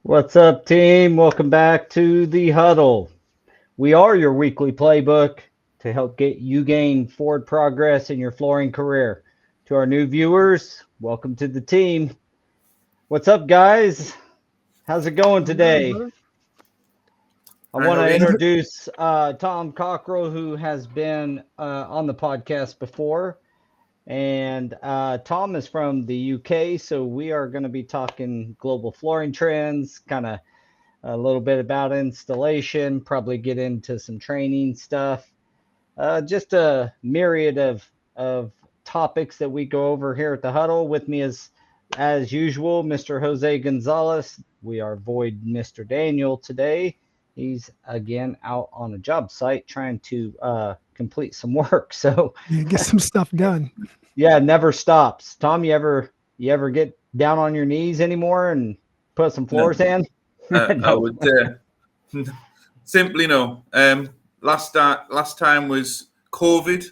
What's up, team? Welcome back to the Huddle. We are your weekly playbook to help get you gain forward progress in your flooring career. To our new viewers, welcome to the team. What's up, guys? How's it going today? I Hi, want how are to you? introduce Tom Cockerill, who has been on the podcast before. And Tom is from the UK, so we are going to be talking global flooring trends, kind of a little bit about installation, probably get into some training stuff. Just a myriad of topics that we go over here at the Huddle. With me is, as usual, Mr. Jose Gonzalez. We are void Mr. Daniel today. He's again out on a job site trying to complete some work. So Yeah, get some stuff done. yeah, never stops. Tom, you ever get down on your knees anymore and put some No, floors in? I No. would simply no. Last time was COVID,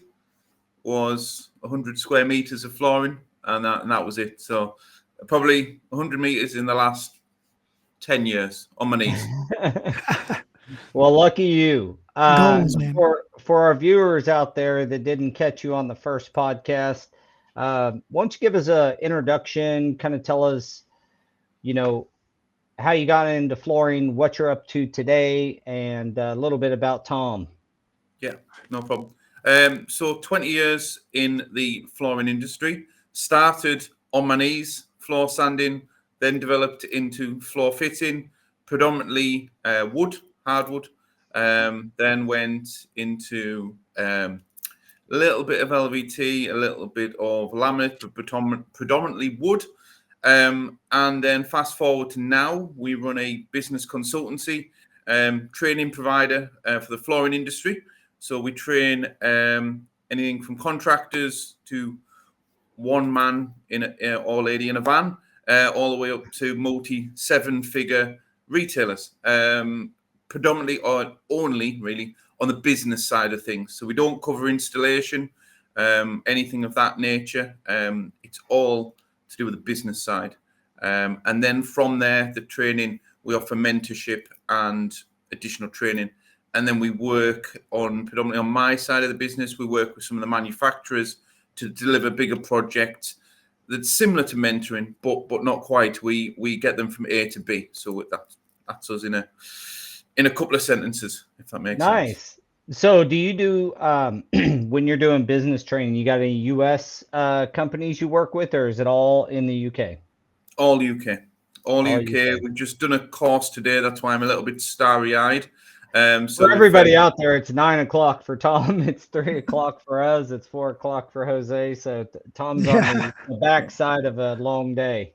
was 100 square meters of flooring, and that was it. So probably 100 meters in the last 10 years on my knees. Well, lucky you. Goals, man. For our viewers out there that didn't catch you on the first podcast, why don't you give us an introduction? Kind of tell us, you know, how you got into flooring, what you're up to today, and a little bit about Tom. Yeah, no problem. So 20 years in the flooring industry. Started on my knees, floor sanding, then developed into floor fitting, predominantly wood, hardwood. Then went into a little bit of LVT, a little bit of laminate, but predominantly wood. And then fast forward to now, we run a business consultancy, training provider for the flooring industry. So we train anything from contractors to one man or lady in a van, all the way up to multi-seven-figure retailers, predominantly or only really on the business side of things. So we don't cover installation, anything of that nature. It's all to do with the business side. And then from there, the training, we offer mentorship and additional training. And then we work on, predominantly on my side of the business, we work with some of the manufacturers to deliver bigger projects that's similar to mentoring, but not quite. We get them from A to B. So that's us in a couple of sentences, if that makes sense. Nice. So, do you do when you're doing business training? You got any U.S. Companies you work with, or is it all in the U.K.? All UK. All All UK. UK. We've just done a course today. That's why I'm a little bit starry-eyed. So For everybody out there, it's 9 o'clock for Tom. It's 3 o'clock for us. It's 4 o'clock for Jose. So Tom's on Yeah. the backside of a long day.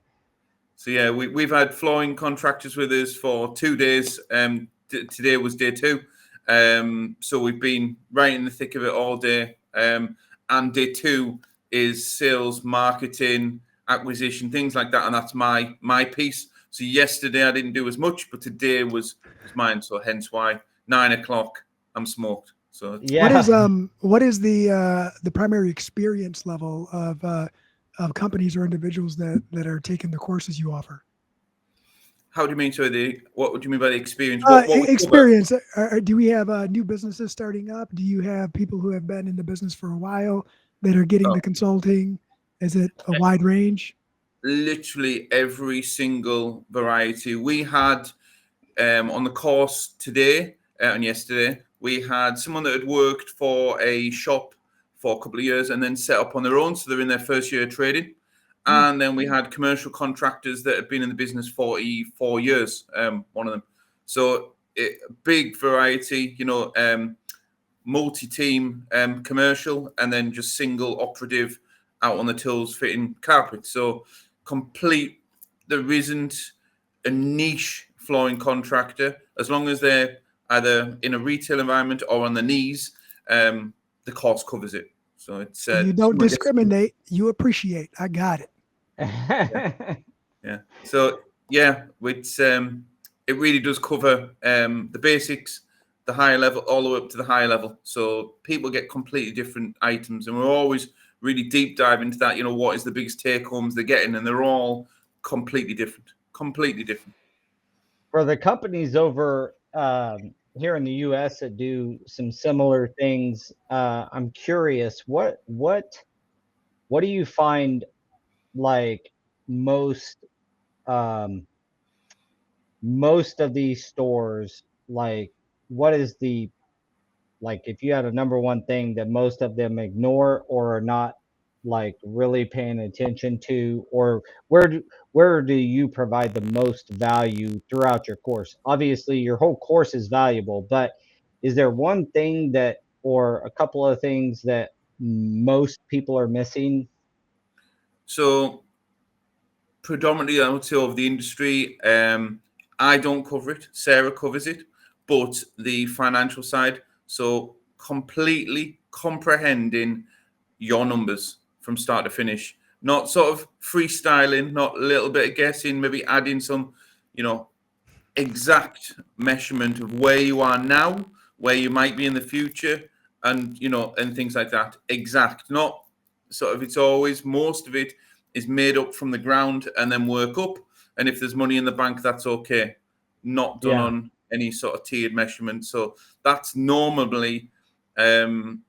So yeah, we've had flooring contractors with us for 2 days. Today was day 2. So we've been right in the thick of it all day. And day 2 is sales, marketing, acquisition, things like that. And that's my piece. So yesterday I didn't do as much, but today was mine. So hence why 9 o'clock I'm smoked. So Yeah. What is the primary experience level of companies or individuals that are taking the courses you offer? how do you mean? So what would you mean by the experience? What we cover? Experience. Do we have new businesses starting up? Do you have people who have been in the business for a while that are getting the consulting? Is it a wide range? Literally every single variety. We had on the course today and yesterday, we had someone that had worked for a shop for a couple of years and then set up on their own. So they're in their first year of trading. And then we had commercial contractors that had been in the business 44 years, one of them. So big variety, multi-team commercial, and then just single operative out on the tools fitting carpet. So there isn't a niche flooring contractor. As long as they're either in a retail environment or on the knees, the course covers it. So it's You don't discriminate. You appreciate. I got it. Yeah. So yeah, it's it really does cover the basics, the higher level, all the way up to the higher level. So people get completely different items, and we're always really deep dive into that. What is the biggest take homes they're getting, and they're all completely different. Completely different. for the companies over here in the U.S. that do some similar things, I'm curious, what do you find like most um, most of these stores, like what is the, like if you had a number one thing that most of them ignore or are not like really paying attention to, or where do you provide the most value throughout your course? Obviously your whole course is valuable, but is there one thing that, or a couple of things that most people are missing? So predominantly, I would say, of the industry, I don't cover it. Sarah covers it, but the financial side. So completely comprehending your numbers from start to finish, not sort of freestyling, not a little bit of guessing, maybe adding some, you know, exact measurement of where you are now, where you might be in the future, and and things like that. Exact, not sort of. It's always, most of it is made up from the ground and then work up. And if there's money in the bank, that's okay. Not done Yeah. on any sort of tiered measurement. So that's normally um,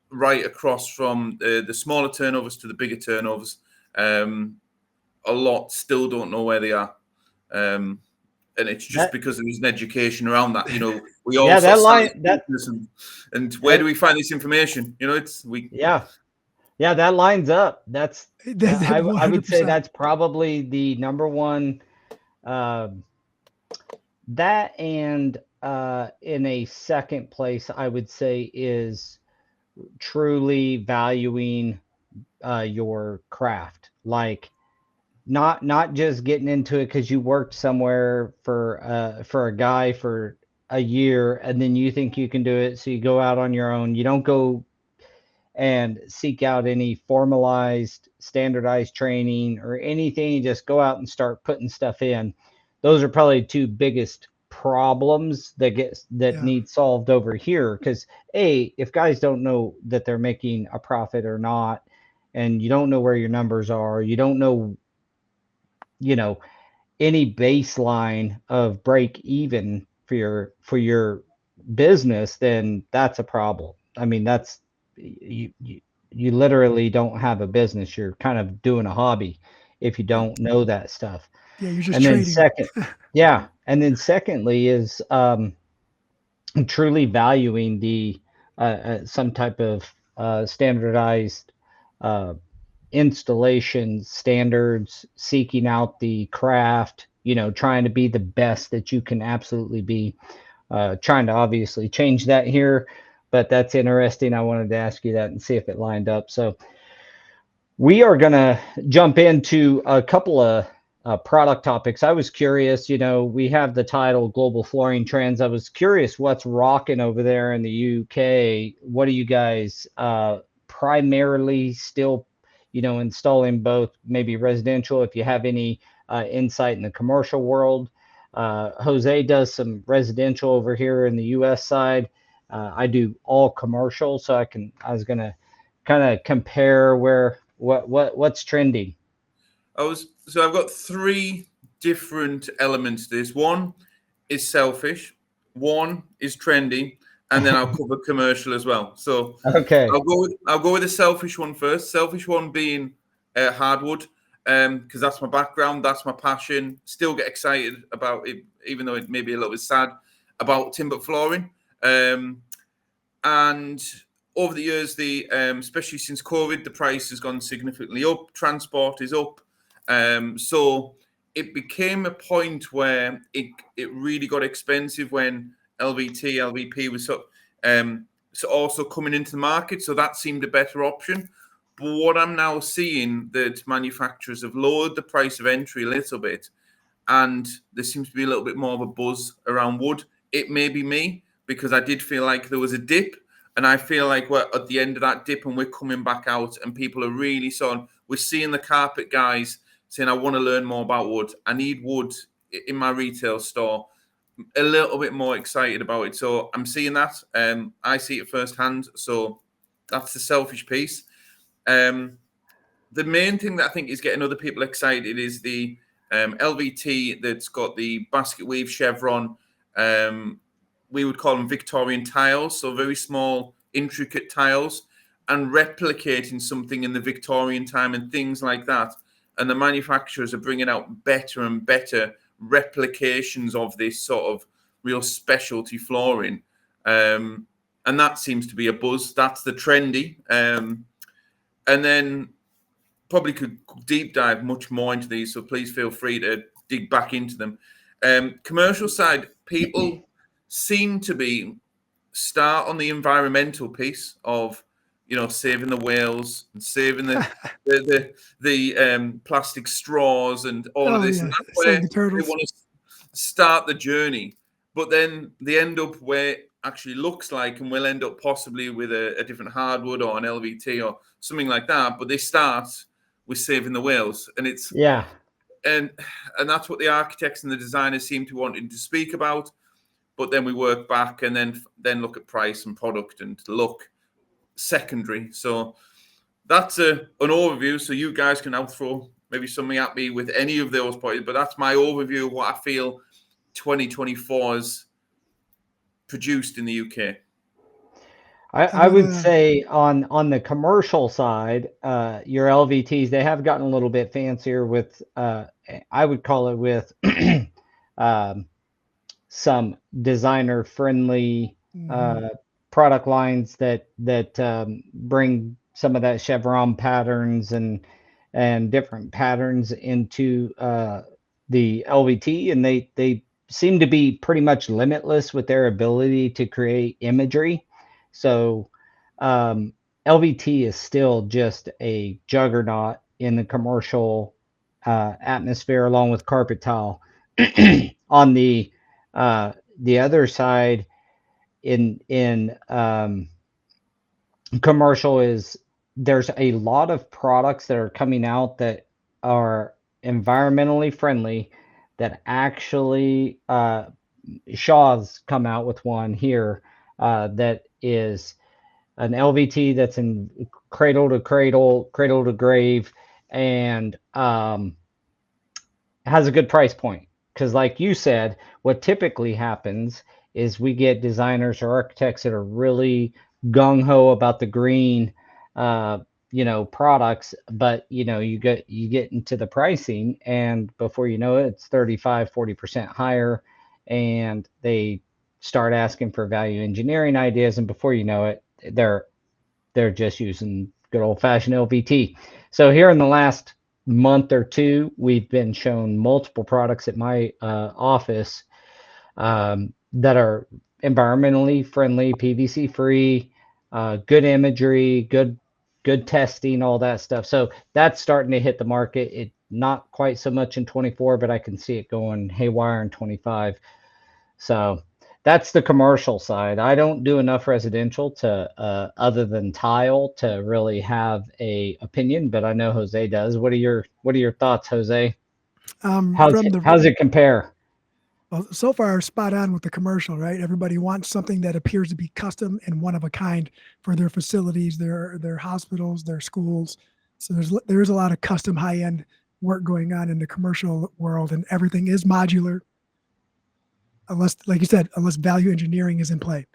right across from the smaller turnovers to the bigger turnovers. A lot still don't know where they are. And it's just That, because there isn't education around that. We all yeah, sort that of start line, that, business and where do that, we find this information? It's we. yeah. Yeah, that lines up. That's That I would say 100%. that's probably the number one. Uh, that and in a second place, I would say is truly valuing your craft. Like not just getting into it because you worked somewhere for a guy for a year and then you think you can do it, so you go out on your own. You don't go and seek out any formalized, standardized training or anything. You just go out and start putting stuff in. Those are probably two biggest problems that Yeah. need solved over here. Because if guys don't know that they're making a profit or not, and you don't know where your numbers are, you don't know, you know, any baseline of break even for your business, then that's a problem. I mean, that's you literally don't have a business. You're kind of doing a hobby if you don't know that stuff. Yeah, you're just And then trading. second, yeah, and then secondly is truly valuing the some type of standardized uh, installation standards, seeking out the craft, trying to be the best that you can absolutely be. Trying to obviously change that here, but that's interesting. I wanted to ask you that and see if it lined up. So we are going to jump into a couple of product topics. I was curious, we have the title Global Flooring Trends. I was curious what's rocking over there in the UK. What do you guys primarily still, installing both maybe residential, if you have any insight in the commercial world? Jose does some residential over here in the US side. I do all commercial, so I was going to kind of compare what's trending. So I've got three different elements to this. One is selfish, one is trendy, and then I'll cover commercial as well. So Okay. I'll go with the selfish one first. Selfish one being hardwood, because that's my background, that's my passion. Still get excited about it, even though it may be a little bit sad about timber flooring. And over the years, especially since COVID, the price has gone significantly up. Transport is up. So it became a point where it really got expensive when LVP was so also coming into the market. So that seemed a better option. But what I'm now seeing, that manufacturers have lowered the price of entry a little bit, and there seems to be a little bit more of a buzz around wood. It may be me, because I did feel like there was a dip, and I feel like we're at the end of that dip and we're coming back out, and people are really we're seeing the carpet guys saying, I want to learn more about wood. I need wood in my retail store. A little bit more excited about it. So I'm seeing that. I see it firsthand. So that's the selfish piece. The main thing that I think is getting other people excited is the LVT that's got the basket weave chevron. We would call them Victorian tiles, so very small, intricate tiles, and replicating something in the Victorian time and things like that. And the manufacturers are bringing out better and better replications of this sort of real specialty flooring. And that seems to be a buzz. That's the trendy. And then probably could deep dive much more into these, so please feel free to dig back into them. Commercial side, people seem to be start on the environmental piece of, saving the whales and saving the plastic straws and all of this. Yeah. And that's Save where the turtles. they want to start the journey. But then they end up where it actually looks like, and we'll end up possibly with a different hardwood or an LVT or something like that. But they start with saving the whales, and it's and that's what the architects and the designers seem to wanting to speak about. But then we work back and then look at price and product and look secondary. So that's an overview. So you guys can now throw maybe something at me with any of those points. But that's my overview of what I feel 2024 has produced in the UK. I would say on the commercial side, your LVTs, they have gotten a little bit fancier with, I would call it with some designer friendly product lines that bring some of that chevron patterns and different patterns into the LVT, and they seem to be pretty much limitless with their ability to create imagery. So LVT is still just a juggernaut in the commercial atmosphere, along with carpet tile. On the other side, in commercial, is there's a lot of products that are coming out that are environmentally friendly that actually Shaw's come out with one here that is an LVT that's in cradle to cradle, cradle to grave, and has a good price point. Because like you said, what typically happens is we get designers or architects that are really gung-ho about the green products, but you get into the pricing, and before you know it, it's 35-40% higher, and they start asking for value engineering ideas, and before you know it, they're just using good old-fashioned LVT. So here in the last month or two, we've been shown multiple products at my office that are environmentally friendly, PVC free, good imagery, good testing, all that stuff. So that's starting to hit the market. It not quite so much in 24, but I can see it going haywire in 25. So that's the commercial side. I don't do enough residential to other than tile to really have a opinion, but I know Jose does. What are your thoughts, Jose? How's it compare? Well, so far, spot on with the commercial, right? Everybody wants something that appears to be custom and one of a kind for their facilities, their hospitals, their schools. So there's a lot of custom high end work going on in the commercial world, and everything is modular. Unless, like you said, unless value engineering is in play, and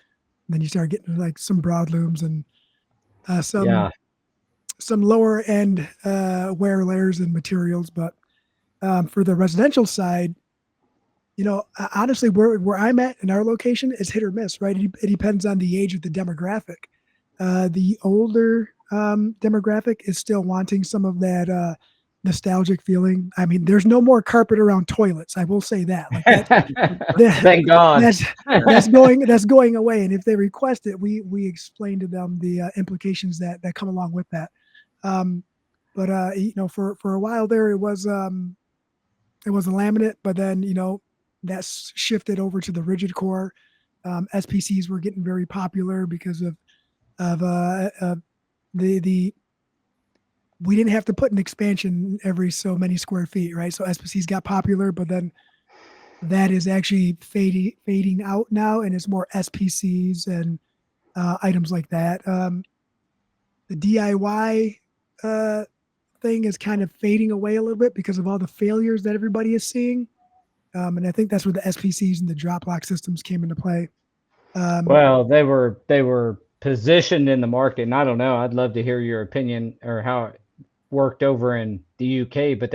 then you start getting like some broadlooms and some lower end wear layers and materials. But for the residential side, honestly, where I'm at in our location is hit or miss, right? It depends on the age of the demographic. The older demographic is still wanting some of that nostalgic feeling. I mean, there's no more carpet around toilets. I will say that. Like thank God. That's going away. And if they request it, we explain to them the implications that come along with that. But for a while there, it was a laminate, but then that's shifted over to the rigid core. SPCs were getting very popular because of the we didn't have to put an expansion every so many square feet, right? So SPCs got popular, but then that is actually fading out now, and it's more SPCs and items like that. The DIY thing is kind of fading away a little bit because of all the failures that everybody is seeing. And I think that's where the SPCs and the drop lock systems came into play. Well, they were positioned in the market, and I don't know. I'd love to hear your opinion or how it worked over in the UK, but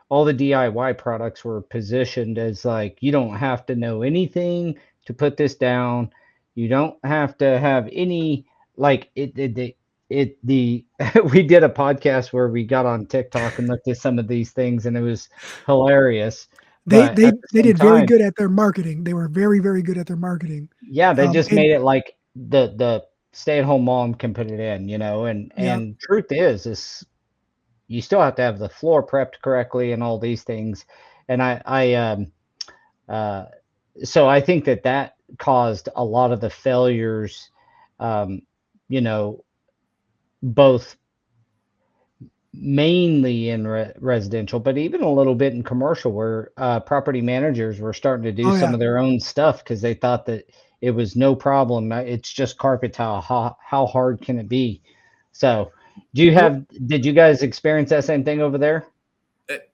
all the DIY products were positioned as like, you don't have to know anything to put this down. You don't have to have any like the we did a podcast where we got on TikTok and looked at some of these things, and it was hilarious. They But at the they same did very time, good at their marketing. They were very, very good at their marketing. yeah, they just And made it like the stay-at-home mom can put it in, and yeah, truth is you still have to have the floor prepped correctly and all these things. And uh, so I think that caused a lot of the failures, um, you know, both mainly in residential, but even a little bit in commercial, where property managers were starting to do oh some yeah. of their own stuff because they thought that it was no problem. It's just carpet tile. How hard can it be? So, did you guys experience that same thing over there?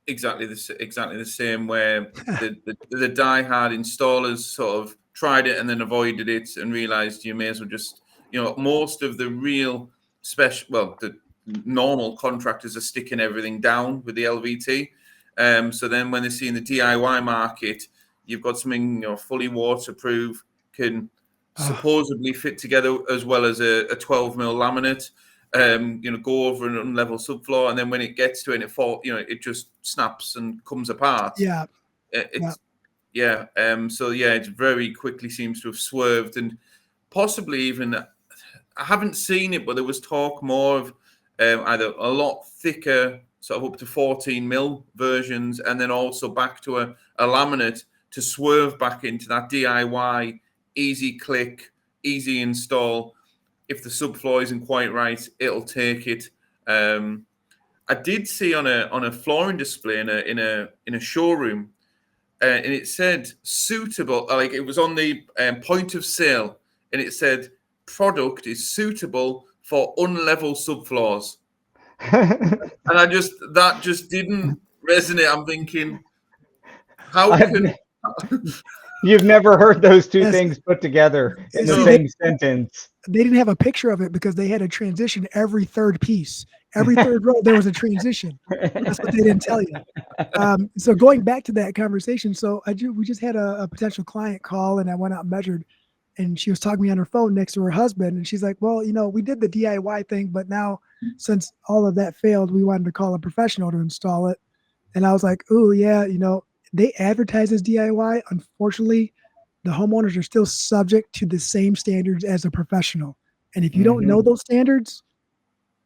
Exactly the same, where the die-hard installers sort of tried it and then avoided it and realized you may as well just, most of the real the normal contractors are sticking everything down with the LVT. So then when they see in the DIY market, you've got something, fully waterproof, can supposedly fit together as well as a 12 mil laminate. Go over an unlevel subfloor, and then when it gets to it, it just snaps and comes apart. Yeah. It's yeah. So yeah, it very quickly seems to have swerved, and possibly even, I haven't seen it, but there was talk more of either a lot thicker, sort of up to 14 mil versions, and then also back to a laminate to swerve back into that DIY, easy click, easy install. If the subfloor isn't quite right, it'll take it. I did see on a flooring display in a showroom, and it said suitable. Like, it was on the point of sale, and it said product is suitable for unlevel subfloors. And that just didn't resonate. I'm thinking, how I've, can you've never heard those two Yes. things put together in the See, same sentence. they didn't have a picture of it because they had a transition every third piece. Every third row, there was a transition. That's what they didn't tell you. So going back to that conversation, so we just had a potential client call, and I went out and measured, and she was talking to me on her phone next to her husband, and she's like, well, we did the DIY thing, but now since all of that failed, we wanted to call a professional to install it. And I was like, oh yeah, they advertise as DIY. Unfortunately, the homeowners are still subject to the same standards as a professional. And if you don't know those standards,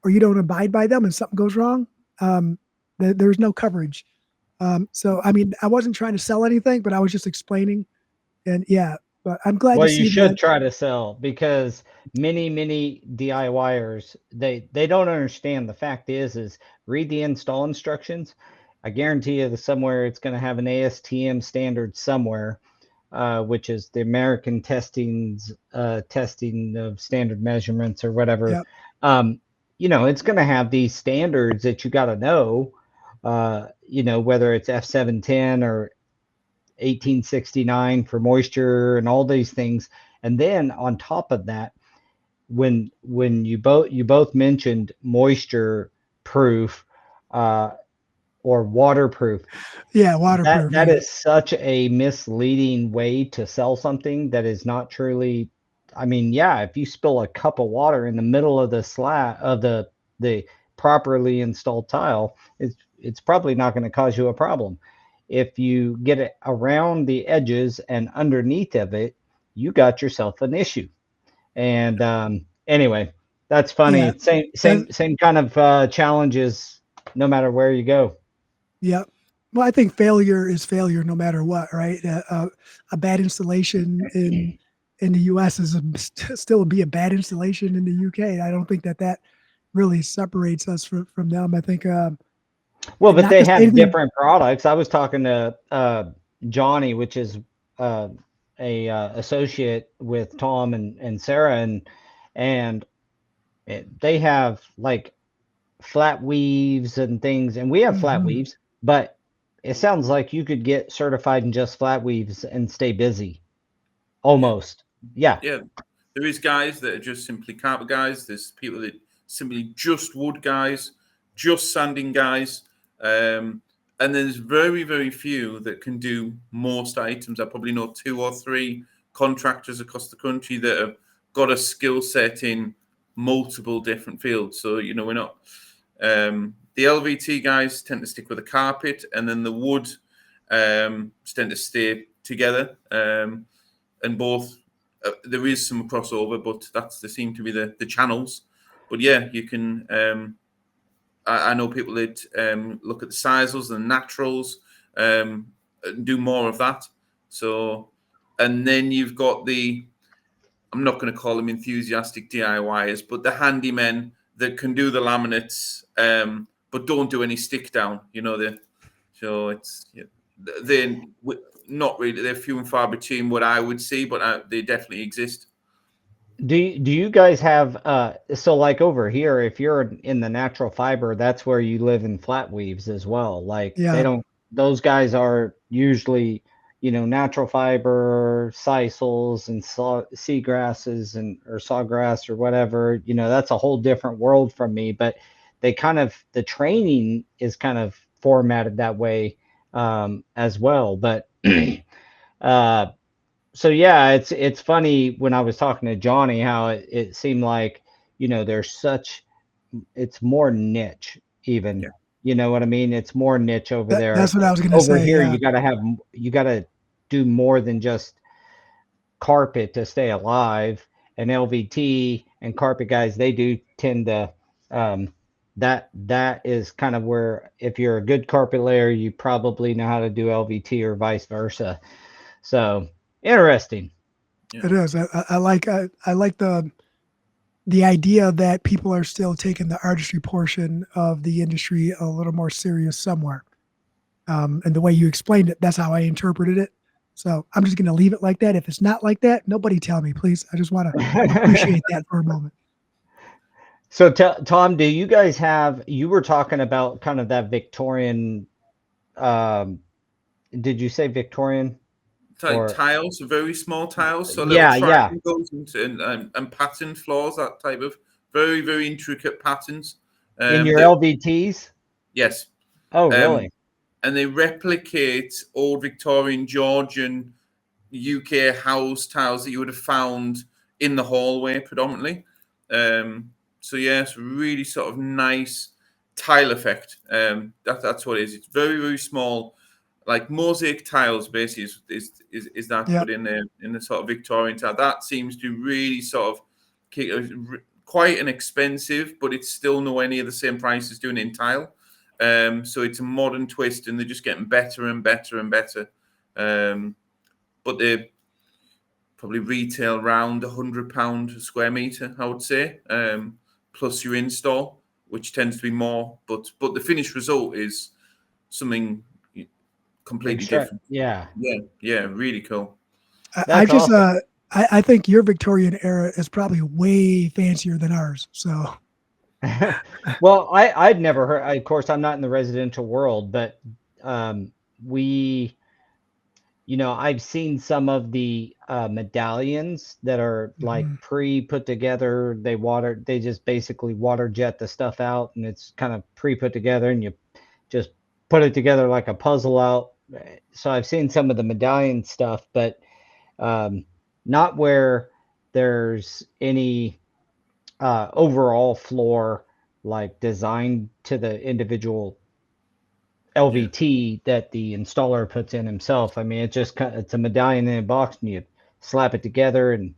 or you don't abide by them and something goes wrong, there's no coverage. So, I mean, I wasn't trying to sell anything, but I was just explaining. And yeah, but I'm glad Well, to you see should that. try to sell, because many DIYers, they don't understand. The fact is read the install instructions. I guarantee you that somewhere it's going to have an ASTM standard somewhere, which is the American testing of standard measurements or whatever. Yep. It's going to have these standards that you got to know. Whether it's F710 or 1869 for moisture and all these things. And then on top of that, when you both mentioned moisture proof, or waterproof, Yeah, waterproof. that is such a misleading way to sell something that is not truly. I mean, yeah, if you spill a cup of water in the middle of the slab of the properly installed tile, it's probably not going to cause you a problem. If you get it around the edges and underneath of it, you got yourself an issue. And anyway, that's Yeah. funny. Same kind of challenges no matter where you go. Yeah. Well, I think failure is failure no matter what, right? A bad installation in the U.S. is still be a bad installation in the U.K. I don't think that really separates us from them. I think, Well, but not they to say have anything. different products. I was talking to Johnny, which is a associate with Tom and Sarah, and they have like flat weaves and things, and we have flat weaves, but it sounds like you could get certified in just flat weaves and stay busy. Almost. Yeah. Yeah. There is guys that are just simply carpet guys. There's people that simply just wood guys, just sanding guys. And there's very, very few that can do most items. I probably know 2 or 3 contractors across the country that have got a skill set in multiple different fields. So, we're not. The LVT guys tend to stick with the carpet, and then the wood tend to stay together. And both, there is some crossover, but they seem to be the channels. But yeah, you can. I know people that look at the sizes and naturals, and do more of that. So, and then you've got I'm not going to call them enthusiastic DIYers, but the handymen that can do the laminates, but don't do any stick down. So they're not really. They're few and far between what I would see, but they definitely exist. Do you guys have so like over here, if you're in the natural fiber, that's where you live in flat weaves as well. Like those guys are usually, natural fiber, sisals and seagrasses or sawgrass or whatever. That's a whole different world from me, but the training is kind of formatted that way as well. But so yeah, it's funny when I was talking to Johnny how it seemed like, it's more niche even. Yeah. You know what I mean? It's more niche over there. That's what I was going to Over say. here, Yeah. you gotta do more than just carpet to stay alive. And LVT and carpet guys, they do tend to that is kind of where, if you're a good carpet layer, you probably know how to do LVT or vice versa. So interesting. Yeah. It is. I like the idea that people are still taking the artistry portion of the industry a little more serious somewhere. And the way you explained it, that's how I interpreted it. So I'm just going to leave it like that. If it's not like that, nobody tell me, please. I just want to appreciate that for a moment. So Tom, do you guys you were talking about kind of that Victorian, did you say Victorian? Tiles, very small tiles, so Yeah, little triangles and patterned floors, that type of very, very intricate patterns. In your LVTs? Yes. Oh, really? And they replicate old Victorian, Georgian, UK house tiles that you would have found in the hallway predominantly. So yes, really sort of nice tile effect. That's what it is. It's very, very small, like mosaic tiles basically is that, yeah. But in the sort of Victorian tile, that seems to really sort of quite inexpensive, but it's still nowhere near the same price as doing it in tile. So it's a modern twist, and they're just getting better and better and better. But they probably retail around £100 a square meter, I would say, plus your install, which tends to be more. But the finished result is something completely different. Yeah, really cool. Awesome. I think your Victorian era is probably way fancier than ours. So, well, I'd never heard. Of course, I'm not in the residential world, but I've seen some of the medallions that are like pre-put together. They just basically water jet the stuff out, and it's kind of pre-put together, and you just put it together like a puzzle out. So I've seen some of the medallion stuff, but not where there's any overall floor like designed to the individual LVT that the installer puts in himself. I mean, it's a medallion in a box, and you slap it together and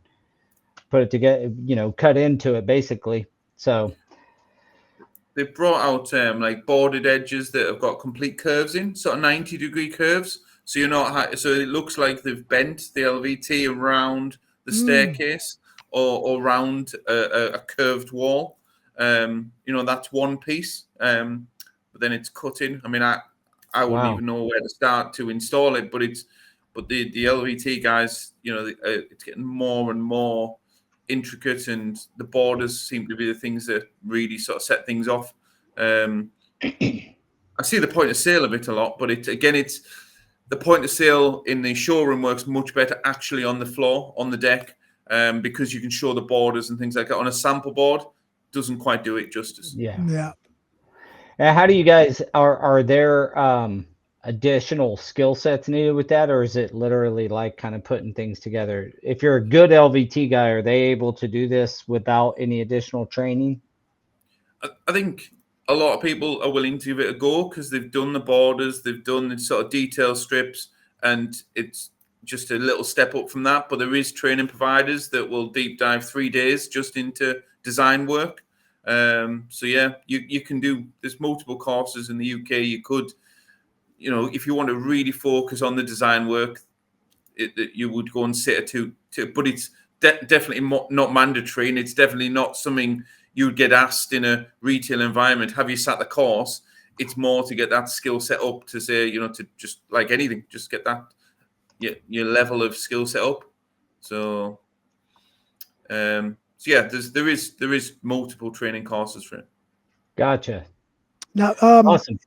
put it together, cut into it basically. So they brought out like bordered edges that have got complete curves in, sort of 90-degree curves. So so it looks like they've bent the LVT around the staircase or around a curved wall. That's one piece. But then it's cut in. I mean, I wouldn't even know where to start to install it, but the LVT guys, it's getting more and more intricate, and the borders seem to be the things that really sort of set things off. I see the point of sale of it a lot, but it's the point of sale in the showroom works much better actually on the floor, on the deck, because you can show the borders and things like that. On a sample board, doesn't quite do it justice. Yeah. And how do you guys are there additional skill sets needed with that, or is it literally like kind of putting things together? If you're a good LVT guy, are they able to do this without any additional training? I think a lot of people are willing to give it a go because they've done the borders, they've done the sort of detail strips, and it's just a little step up from that. But there is training providers that will deep dive 3 days just into design work. So yeah, you can do. There's multiple courses in the UK. You could, if you want to really focus on the design work, you would go and sit a two. But it's definitely not mandatory, and it's definitely not something you would get asked in a retail environment. Have you sat the course? It's more to get that skill set up to say, to just like anything, just get that your level of skill set up. So, yeah, there is multiple training courses for it. Gotcha. Now, Awesome.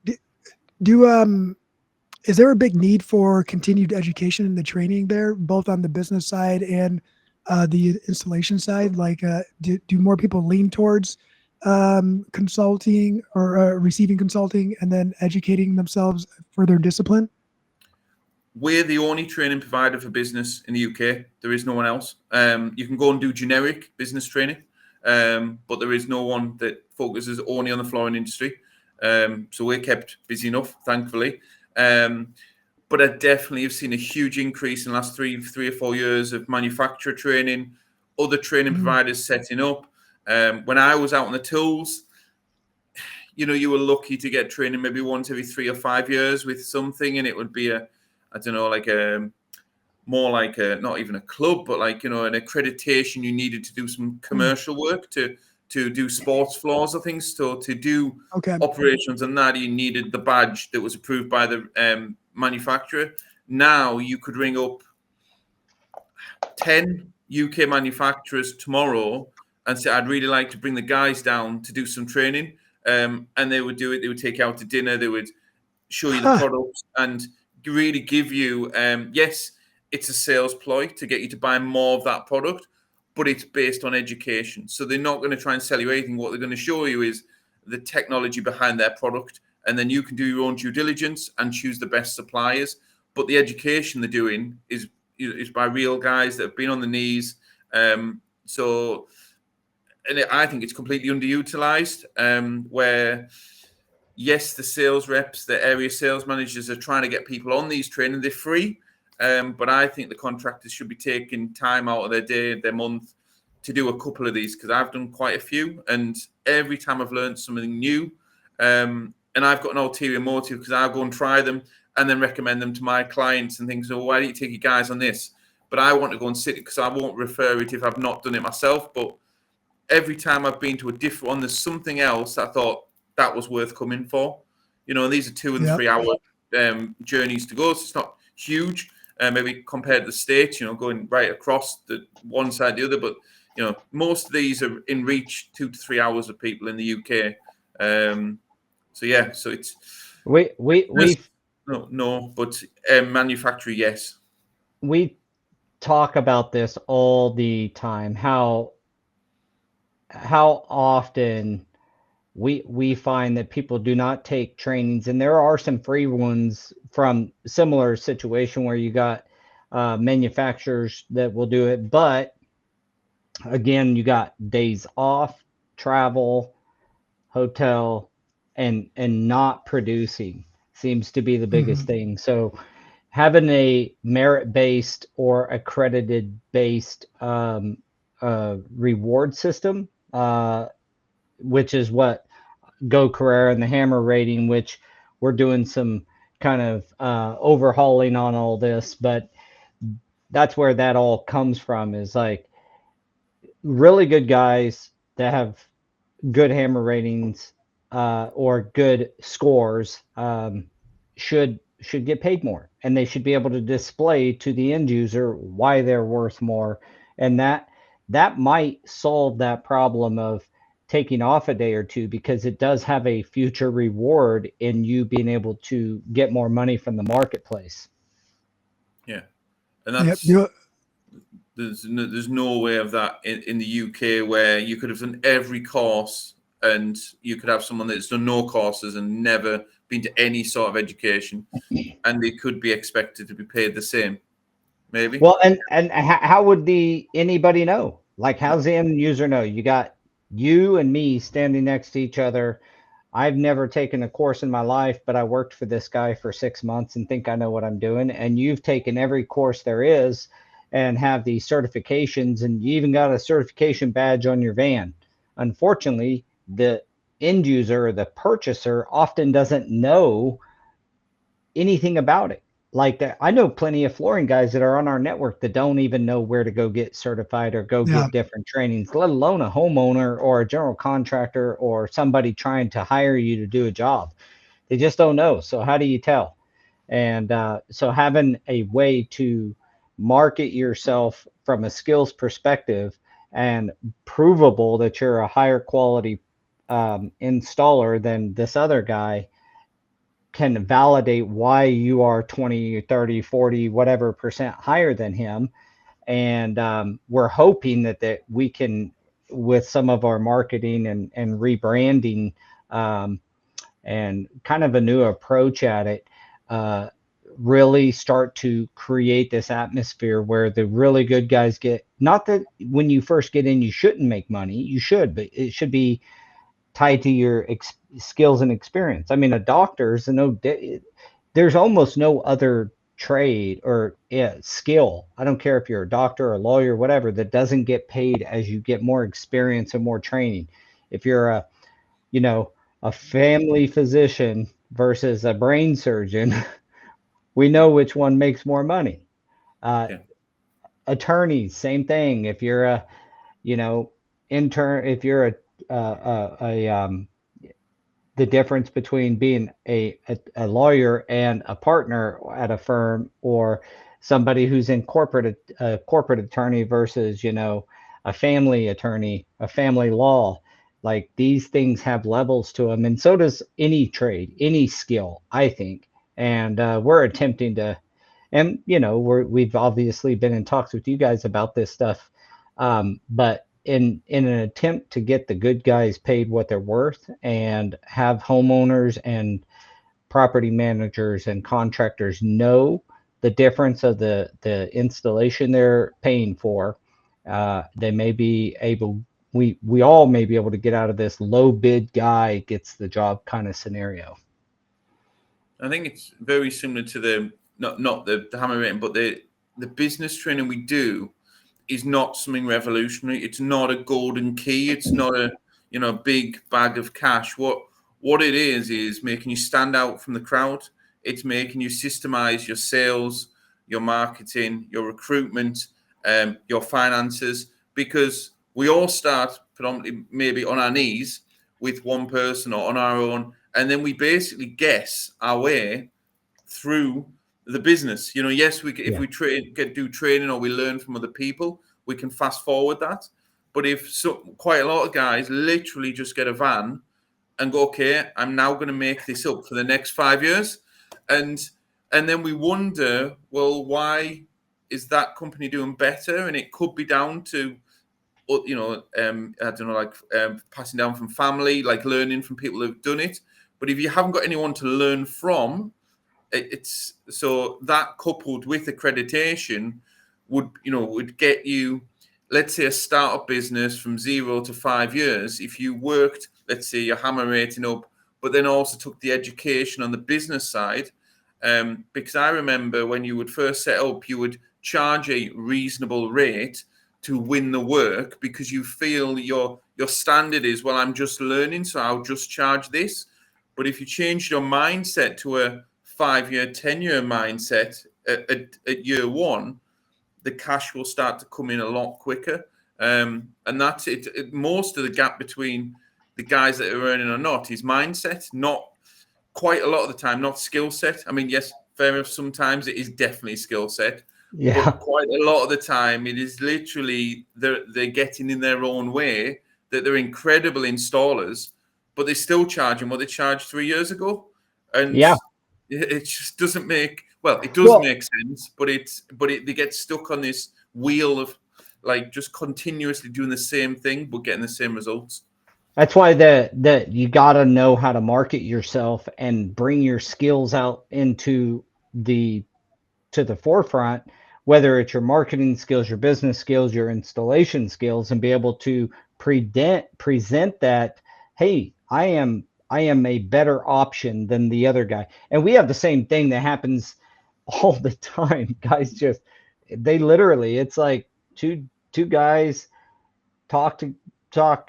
Is there a big need for continued education and the training there, both on the business side and the installation side? Like, do more people lean towards consulting or receiving consulting and then educating themselves for their discipline? We're the only training provider for business in the UK. There is no one else. You can go and do generic business training, but there is no one that focuses only on the flooring industry. So we're kept busy enough, thankfully. But I definitely have seen a huge increase in the last three or 4 years of manufacturer training, other training providers setting up. When I was out on the tools, you were lucky to get training maybe once every 3 or 5 years with something, and it would be more like not even a club, but like, an accreditation. You needed to do some commercial work to do sports floors or things. So to do operations on that, you needed the badge that was approved by the manufacturer. Now you could ring up 10 UK manufacturers tomorrow and say, I'd really like to bring the guys down to do some training. And they would do it. They would take you out to dinner. They would show you the products and really give you, yes, it's a sales ploy to get you to buy more of that product, but it's based on education. So they're not going to try and sell you anything. What they're going to show you is the technology behind their product. And then you can do your own due diligence and choose the best suppliers. But the education they're doing is by real guys that have been on the knees. And I think it's completely underutilized, where, yes, the sales reps, the area sales managers are trying to get people on these training. They're free. But I think the contractors should be taking time out of their day, their month, to do a couple of these, because I've done quite a few. And every time I've learned something new, and I've got an ulterior motive, because I'll go and try them and then recommend them to my clients and things. So why don't you take your guys on this? But I want to go and sit it, because I won't refer it if I've not done it myself. But every time I've been to a different one, there's something else I thought that was worth coming for. And these are 2 and 3 hour journeys to go. So it's not huge, maybe compared to the States, going right across the one side to the other. But, most of these are in reach 2 to 3 hours of people in the UK. So it's but manufacturing, yes. We talk about this all the time, how often we find that people do not take trainings, and there are some free ones from similar situation where you got manufacturers that will do it, but again, you got days off, travel, hotel, and not producing seems to be the biggest thing. So having a merit-based or accredited-based reward system, which is what Go Carrera and the Hammer rating, which we're doing some kind of overhauling on all this, but that's where that all comes from, is like really good guys that have good Hammer ratings or good scores should get paid more, and they should be able to display to the end user why they're worth more. And that might solve that problem of taking off a day or two, because it does have a future reward in you being able to get more money from the marketplace. Yeah, and Yep. that's there's no way of that in the UK, where you could have done every course and you could have someone that's done no courses and never been to any sort of education, and they could be expected to be paid the same. Maybe. Well, and how would anybody know? Like, how's the end user know? You got you and me standing next to each other. I've never taken a course in my life, but I worked for this guy for 6 months and think I know what I'm doing. And you've taken every course there is and have these certifications, and you even got a certification badge on your van. Unfortunately, the end user or the purchaser often doesn't know anything about it. Like that, I know plenty of flooring guys that are on our network that don't even know where to go get certified or go Yeah. get different trainings, let alone a homeowner or a general contractor or somebody trying to hire you to do a job. They just don't know. So how do you tell? And so having a way to market yourself from a skills perspective and provable that you're a higher quality installer than this other guy can validate why you are 20, 30, 40, whatever percent higher than him. And we're hoping that we can, with some of our marketing and rebranding and kind of a new approach at it, really start to create this atmosphere where the really good guys get, not that when you first get in, you shouldn't make money, you should, but it should be tied to your skills and experience. I mean, a doctor's there's almost no other trade or skill. I don't care if you're a doctor or a lawyer, whatever, that doesn't get paid as you get more experience and more training. If you're a family physician versus a brain surgeon, we know which one makes more money. Yeah. Attorneys, same thing. If you're a, intern, if you're the difference between being a lawyer and a partner at a firm, or somebody who's in corporate attorney versus a family attorney, a family law. Like, these things have levels to them, and so does any trade, any skill, I think. And we're attempting to, and we've obviously been in talks with you guys about this stuff, but in an attempt to get the good guys paid what they're worth and have homeowners and property managers and contractors know the difference of the installation they're paying for, they may be able, we all may be able to get out of this low bid guy gets the job kind of scenario. I think it's very similar to the not the hammer rating, but the business training we do is not something revolutionary. It's not a golden key. It's not a big bag of cash. What it is making you stand out from the crowd. It's making you systemize your sales, your marketing, your recruitment, your finances, because we all start predominantly maybe on our knees with one person or on our own, and then we basically guess our way through the business. Yes, we if we do training or we learn from other people, we can fast forward that. But quite a lot of guys literally just get a van and go, okay, I'm now going to make this up for the next 5 years, and then we wonder, well, why is that company doing better? And it could be down to I don't know, like passing down from family, like learning from people who've done it. But if you haven't got anyone to learn from, it's so that coupled with accreditation would get you, let's say, a startup business from 0 to 5 years. If you worked, let's say, your hammer rating up, but then also took the education on the business side, because I remember when you would first set up, you would charge a reasonable rate to win the work, because you feel your standard is, well, I'm just learning, so I'll just charge this. But if you change your mindset to a 5-year, 10-year mindset at year one, the cash will start to come in a lot quicker. And that's it. Most of the gap between the guys that are earning or not is mindset, not quite a lot of the time, not skill set. I mean, yes, fair enough, sometimes it is definitely skill set. Yeah. But quite a lot of the time, it is literally they're getting in their own way that they're incredible installers, but they're still charging what they charged 3 years ago. And it just doesn't make, well, it does make sense, but they get stuck on this wheel of like just continuously doing the same thing, but getting the same results. That's why that you got to know how to market yourself and bring your skills out to the forefront, whether it's your marketing skills, your business skills, your installation skills, and be able to present that, hey, I am a better option than the other guy. And we have the same thing that happens all the time. Guys they literally, it's like two guys talk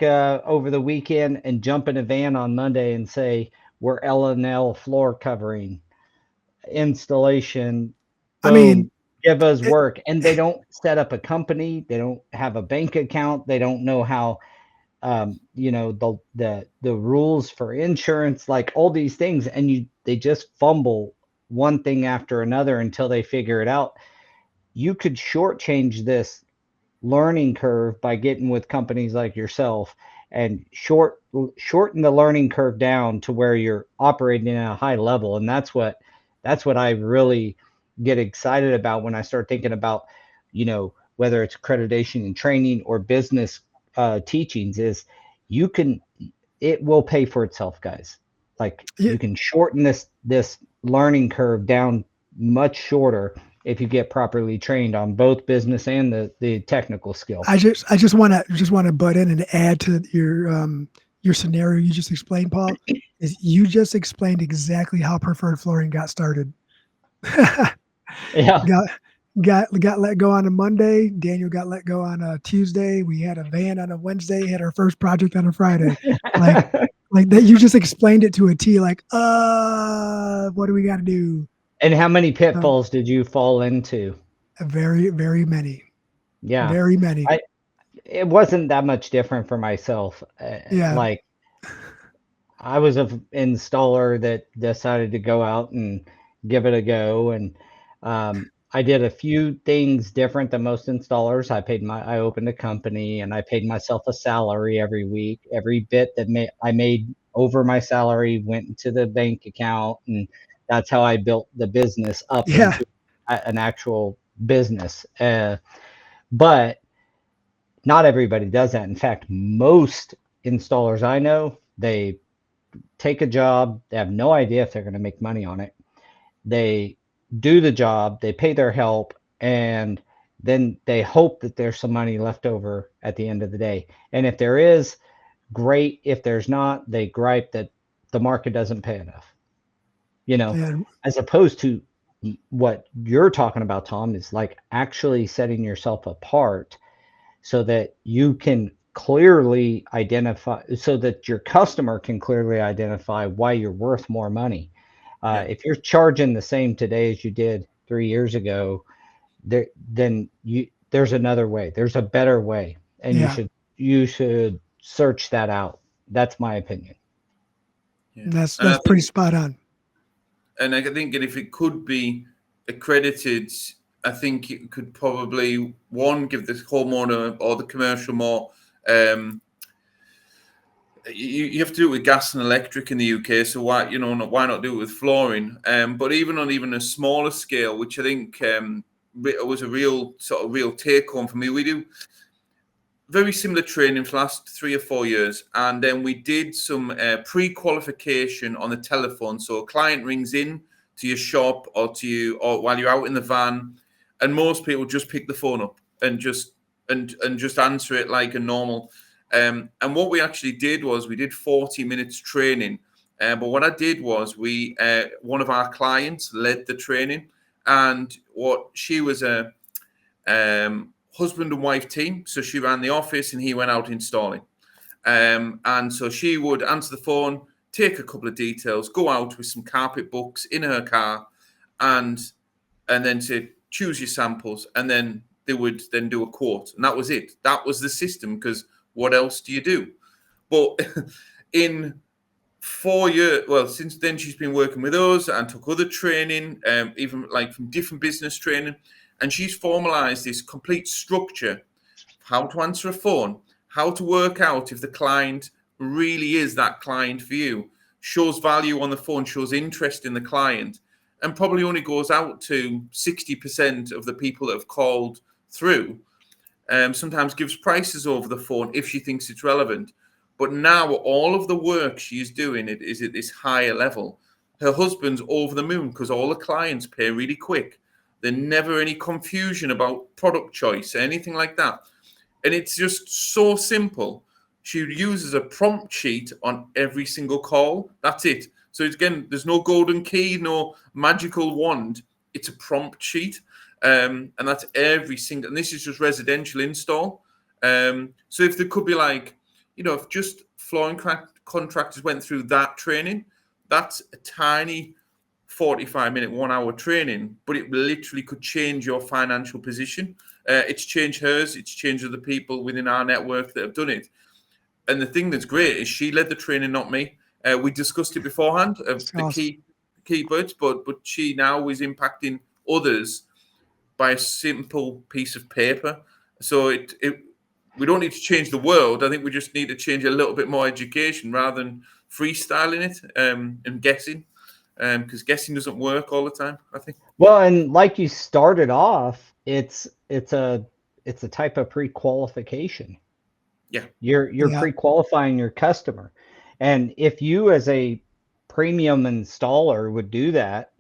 over the weekend and jump in a van on Monday and say, we're L&L floor covering installation. Boom, I mean, give us work. And they don't set up a company. They don't have a bank account. They don't know how, the rules for insurance, like all these things. And they just fumble one thing after another until they figure it out. You could shortchange this learning curve by getting with companies like yourself and shorten the learning curve down to where you're operating at a high level. And that's what I really get excited about when I start thinking about, whether it's accreditation and training or business teachings, is it will pay for itself, guys. Like you can shorten this learning curve down much shorter if you get properly trained on both business and the technical skill. I just want to butt in and add to your scenario you just explained, Paul. Is you just explained exactly how Preferred Flooring got started. Yeah. Got let go on a Monday. Daniel got let go on a Tuesday. We had a van on a Wednesday. Had our first project on a Friday. Like that. You just explained it to a T. Like, what do we got to do? And how many pitfalls did you fall into? Very, very many. Yeah. Very many. It wasn't that much different for myself. Like I was an installer that decided to go out and give it a go. And I did a few things different than most installers. I opened a company and I paid myself a salary every week. Every bit that I made over my salary went into the bank account, and that's how I built the business up into an actual business. But not everybody does that. In fact, most installers I know, they take a job, they have no idea if they're going to make money on it. They do the job, they pay their help, and then they hope that there's some money left over at the end of the day. And if there is, great. If there's not, they gripe that the market doesn't pay enough. As opposed to what you're talking about, Tom, is like actually setting yourself apart so that you can clearly identify, so that your customer can clearly identify why you're worth more money. If you're charging the same today as you did 3 years ago, then there's another way. There's a better way, and you should search that out. That's my opinion. That's pretty spot on. And I think if it could be accredited, I think it could probably give the homeowner or the commercial more. You have to do it with gas and electric in the UK, so why not do it with flooring? But even on a smaller scale, which I think was a real take home for me, we do very similar training for the last 3 or 4 years, and then we did some pre-qualification on the telephone. So a client rings in to your shop or while you're out in the van, and most people just pick the phone up and just answer it like a normal. And what we actually did was we did 40 minutes training. But what I did was one of our clients led the training, and she was a husband and wife team. So she ran the office and he went out installing. And so she would answer the phone, take a couple of details, go out with some carpet books in her car, and then say, choose your samples. And then they would then do a quote. And that was it. That was the system, because what else do you do? But in 4 years, since then she's been working with us and took other training, even like from different business training. And she's formalized this complete structure: how to answer a phone, how to work out if the client really is that client for you, shows value on the phone, shows interest in the client, and probably only goes out to 60% of the people that have called through. Sometimes gives prices over the phone if she thinks it's relevant. But now all of the work she's doing is at this higher level. Her husband's over the moon because all the clients pay really quick. There's never any confusion about product choice, anything like that. And it's just so simple. She uses a prompt sheet on every single call. That's it. So again, there's no golden key, no magical wand. It's a prompt sheet. And that's every single, and this is just residential install. So if there could be like, if just flooring contractors went through that training, that's a tiny 45-minute, 1 hour training, but it literally could change your financial position. It's changed hers. It's changed other people within our network that have done it. And the thing that's great is she led the training, not me. We discussed it beforehand of the key words, but she now is impacting others by a simple piece of paper. So we don't need to change the world. I think we just need to change a little bit more education rather than freestyling it and guessing, because guessing doesn't work all the time, I think. Well, and like you started off, it's a type of pre-qualification. Yeah. You're pre-qualifying your customer. And if you as a premium installer would do that,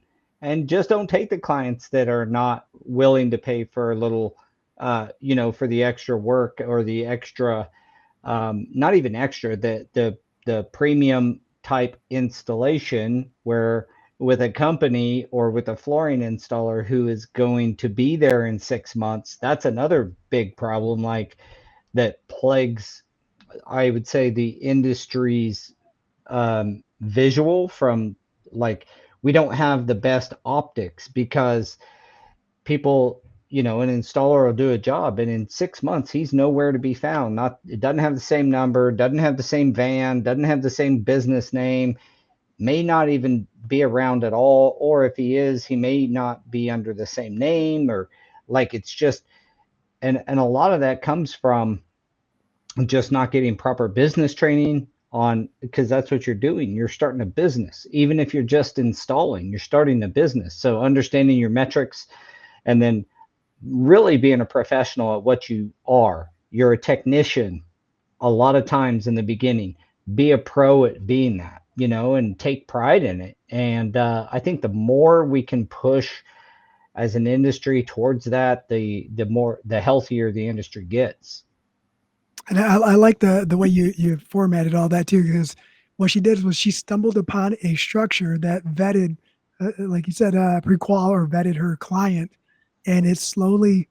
and just don't take the clients that are not willing to pay for a little, for the extra work or the extra, not even extra, the premium type installation where with a company or with a flooring installer who is going to be there in 6 months. That's another big problem, like that plagues, I would say, the industry's visual from like, we don't have the best optics because people, an installer will do a job and in 6 months he's nowhere to be found. It doesn't have the same number, doesn't have the same van, doesn't have the same business name, may not even be around at all, or if he is, he may not be under the same name, or like, it's just, and a lot of that comes from just not getting proper business training on, because that's what you're doing. You're starting a business. Even if you're just installing, you're starting a business. So understanding your metrics and then really being a professional at what you are. You're a technician a lot of times in the beginning. Be a pro at being that, and take pride in it. And I think the more we can push as an industry towards that, the healthier the industry gets. And I like the way you formatted all that too, because what she did was she stumbled upon a structure that vetted, like you said, pre-qual or vetted her client, and it slowly,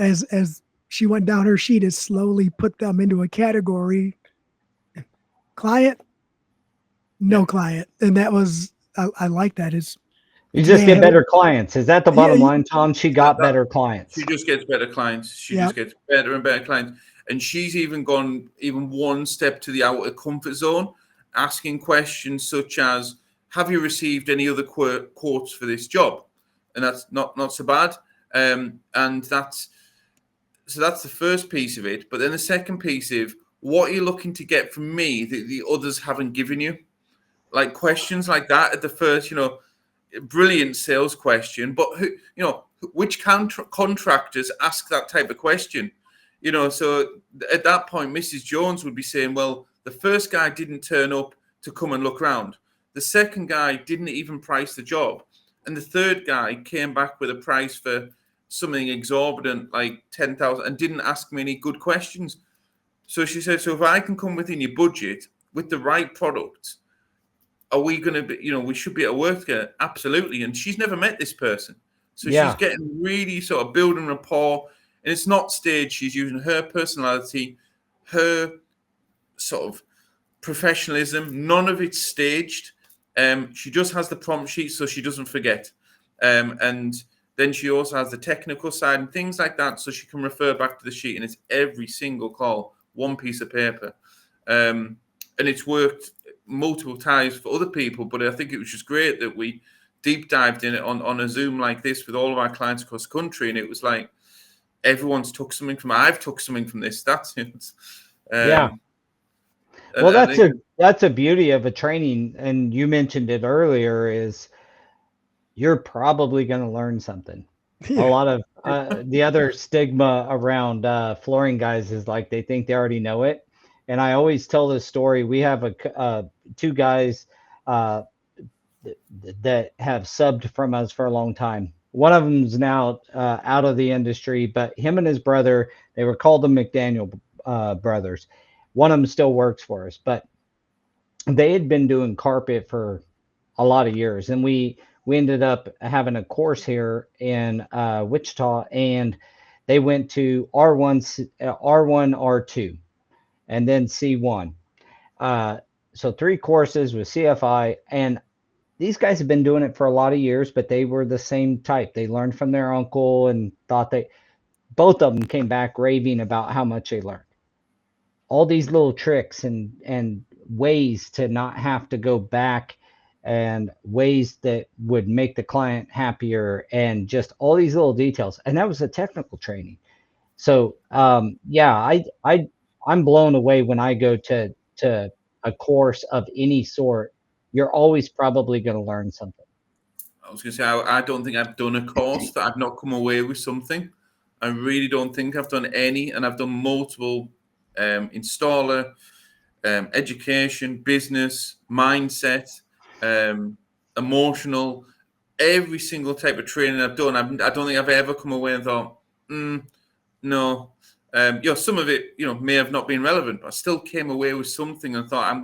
as she went down her sheet, it slowly put them into a category: client, no client, and that was I like that. You just get better clients. Is that the bottom line, Tom? She got better clients. She just gets better clients. She just gets better and better clients. And she's even gone one step to the outer comfort zone, asking questions such as, have you received any other quotes for this job? And that's not so bad. And that's the first piece of it. But then the second piece of, what are you looking to get from me that the others haven't given you? Like questions like that at the first, brilliant sales question. But which contractors ask that type of question? So at that point, Mrs. Jones would be saying, well, the first guy didn't turn up to come and look around. The second guy didn't even price the job. And the third guy came back with a price for something exorbitant, like 10,000, and didn't ask me any good questions. So she said, so if I can come within your budget with the right product, are we going to be, we should be able to work together? Absolutely. And she's never met this person. So she's getting really sort of building rapport. And it's not staged. She's using her personality, her sort of professionalism. None of it's staged. She just has the prompt sheet so she doesn't forget. And then she also has the technical side and things like that, so she can refer back to the sheet. And it's every single call, one piece of paper. And it's worked multiple times for other people. But I think it was just great that we deep dived in it on a Zoom like this with all of our clients across the country. And it was like, everyone's took something from it. I've took something from this. That's it. Yeah. And, Well, and that's a beauty of a training, and you mentioned it earlier, is you're probably going to learn something. A Yeah. lot of the other stigma around flooring guys is like they think they already know it. And I always tell this story. We have two guys uh, that have subbed from us for a long time. One of them's now out of the industry, but him and his brother, they were called the McDaniel brothers. One of them still works for us, but they had been doing carpet for a lot of years, and we ended up having a course here in Wichita, and they went to R1, R1, R2, and then C1. So 3 courses with CFI, and these guys have been doing it for a lot of years, but they were the same type. They learned from their uncle and thought both of them came back raving about how much they learned. All these little tricks and ways to not have to go back, and ways that would make the client happier, and just all these little details. And that was a technical training. So yeah, I'm blown away when I go to a course of any sort. You're always probably going to learn something. I was going to say, I don't think I've done a course that I've not come away with something. I really don't think I've done any, and I've done multiple installer, education, business, mindset, emotional, every single type of training I've done. I don't think I've ever come away and thought, no. Some of it, may have not been relevant, but I still came away with something and thought, I'm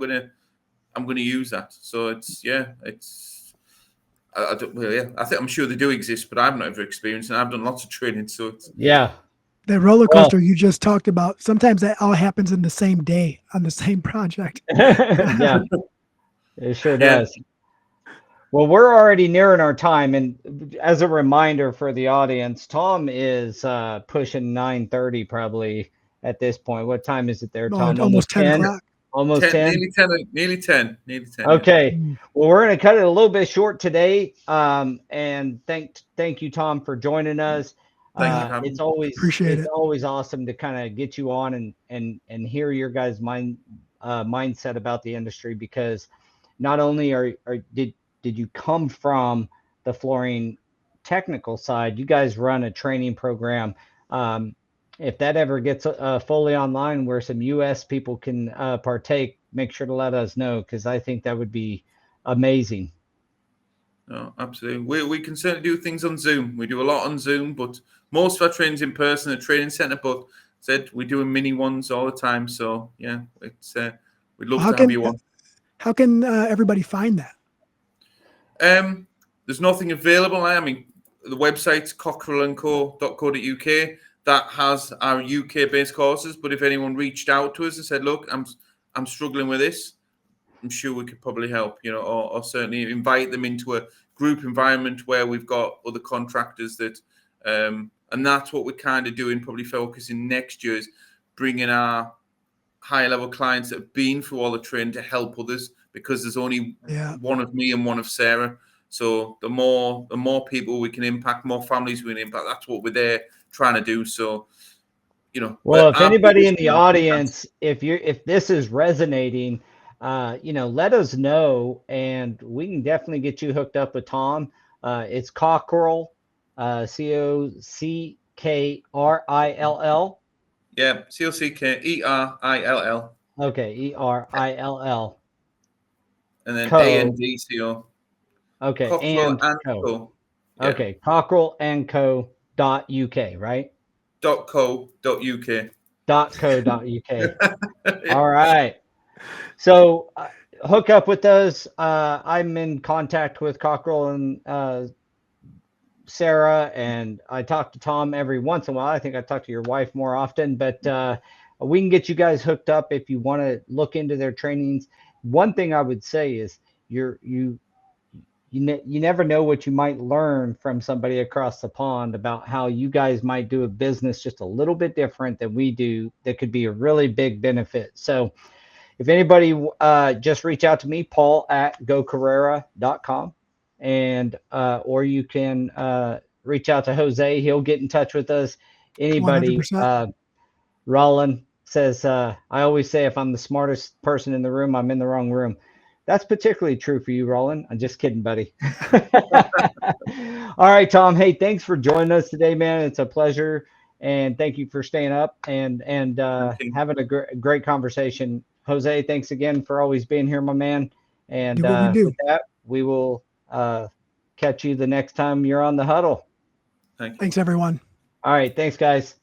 gonna use that. So I think I'm sure they do exist, but I've not ever experienced, and I've done lots of training. So it's That roller coaster you just talked about, sometimes that all happens in the same day on the same project. Yeah, it sure does. Well, we're already nearing our time, and as a reminder for the audience, Tom is pushing 9:30 probably at this point. What time is it there, Tom? Almost 10 o'clock. Almost 10? Nearly 10. Okay. Yeah. Well, we're going to cut it a little bit short today. And thank you, Tom, for joining us. It's always awesome to kind of get you on and hear your guys' mindset about the industry, because not only did you come from the flooring technical side, you guys run a training program. If that ever gets fully online where some US people can partake, make sure to let us know, because I think that would be amazing. No, absolutely. We can certainly do things on Zoom. We do a lot on Zoom, but most of our training's in person at training center. But we're doing mini ones all the time. So yeah, it's we'd love to have you on. How can everybody find that? There's nothing available. I mean, the website's cockerillandco.co.uk. That has our UK-based courses. But if anyone reached out to us and said, "Look, I'm struggling with this," I'm sure we could probably help. Or certainly invite them into a group environment where we've got other contractors that, and that's what we're kind of doing. Probably focusing next year is bringing our higher level clients that have been through all the training to help others, because there's only one of me and one of Sarah. So the more people we can impact, more families we can impact. That's what we're there trying to do. So, well, if anybody in the audience, if this is resonating, let us know, and we can definitely get you hooked up with Tom. It's Cockerill, Cockrill. Yeah, Cockerrill. Okay, Erill. And then ANDCO. Okay, Cockerill and Co. Yeah. Okay, cockerillandco.uk, right? .co.uk. .co.uk. All right. So hook up with those. I'm in contact with Cockerill and Sarah, and I talk to Tom every once in a while. I think I talk to your wife more often, but we can get you guys hooked up if you want to look into their trainings. One thing I would say is you never know what you might learn from somebody across the pond about how you guys might do a business just a little bit different than we do. That could be a really big benefit. So if anybody just reach out to me, paul@gocarrera.com, and or you can reach out to Jose. He'll get in touch with us. Anybody, 100%. Roland, says, I always say if I'm the smartest person in the room, I'm in the wrong room. That's particularly true for you, Roland. I'm just kidding, buddy. All right, Tom. Hey, thanks for joining us today, man. It's a pleasure, and thank you for staying up and having a great conversation. Jose, thanks again for always being here, my man. And Do what we do. with that, we will catch you the next time you're on the Huddle. Thank you. Thanks, everyone. All right, thanks, guys.